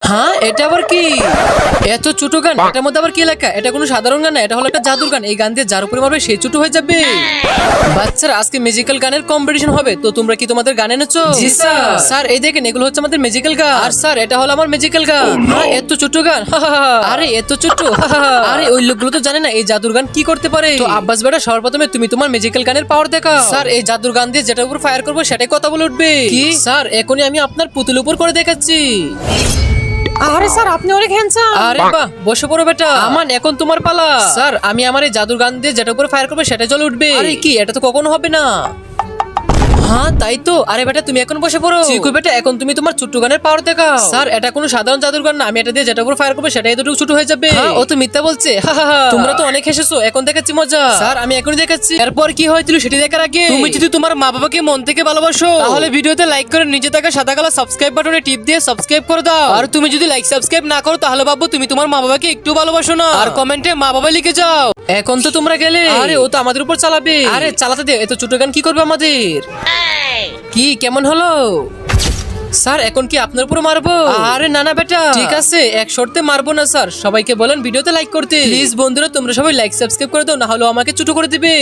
হ্যাঁ, এটা আবার কি? এত ছোট গান, এটার মধ্যে আবার কি লেখা? এটা কোনো সাধারণ গান না, এটা হলো একটা জাদুর গান। এই গান দিয়ে যার উপরে মারবে সে ছোট হয়ে যাবে। বাচ্চারা, আজকে ম্যাজিক্যাল গানের কম্পিটিশন হবে, তো তোমরা কি তোমাদের গান এনেছো? জি, স্যার। স্যার, এই দেখেন, এগুলো হচ্ছে আমাদের ম্যাজিক্যাল গান। আর স্যার, এটা হলো আমার ম্যাজিক্যাল গান। হ্যাঁ, এত ছোট গান। আরে এত ছোট। আরে ওই লোকগুলো তো জানে না এই জাদুর গান কি করতে পারে। তো আব্বাস বেটা, সর্বপ্রথমে তুমি তোমার ম্যাজিক্যাল গানের পাওয়ার দেখাও। স্যার, এই জাদুর গান দিয়ে যেটার উপর ফায়ার করবো সেটাই কথা বলে উঠবে। কি স্যার, এখনই আমি আপনার পুতুল উপর করে দেখাচ্ছি। আরে স্যার, আপনি অনেক হ্যান্ডসাম। আরে বাহ, বসে পড়ো বেটা। আমান, এখন তোমার পালা। স্যার, আমি আমার এই জাদুর গান দিয়ে যেটা উপর ফায়ার করবো সেটা জ্বলে উঠবে। আরে কি, এটা তো কখনো হবে না। হ্যাঁ, তাই তো। আরে বেটা, তুমি এখন বসে পড়ো। চিকু বেটা, এখন তুমি তোমার ছোট্ট গানের পাওয়ার দেখাও। স্যার, এটা কোনো সাধারণ জাদুর গান না, আমি এটা দিয়ে যেটা উপর ফায়ার করবো সেটা এতটুকু ছোট হয়ে যাবে। ও তো মিথ্যা বলছে। তোমরা তো অনেক হেসেছো, এখন দেখাচ্ছি মজা। স্যার, আমি এখনই দেখাচ্ছি। এরপর কি হয়েছিল সেটি দেখার আগে তুমি যদি তোমার মা বাবাকে মন থেকে ভালোবাসো, তাহলে ভিডিওতে লাইক করে নিচে থাকা সাদা কালো সাবস্ক্রাইব বাটনে টিপ দিয়ে সাবস্ক্রাইব করে দাও। আর তুমি যদি লাইক সাবস্ক্রাইব না করো, তাহলে ভাববো তুমি তোমার মা বাবাকে একটু ভালোবাসো না। আর কমেন্টে মা বাবা লিখে যাও। এখন তো তোমরা গেলে। আরে ও তো আমাদের উপর চালাবে। আরে চালাতে দে, এত ছোট গান কি করবে আমাদের? কি কেমন হলো? স্যার, এখন কি আপনার উপর মারবো? আরে না না বেটা, ঠিক আছে, এক শর্তে মারবো না স্যার। সবাইকে বলেন ভিডিওতে লাইক করতে। প্লিজ বন্ধুরা, তোমরা সবাই লাইক সাবস্ক্রাইব করে দাও, না হলে আমাকে ছোট করে দিবে।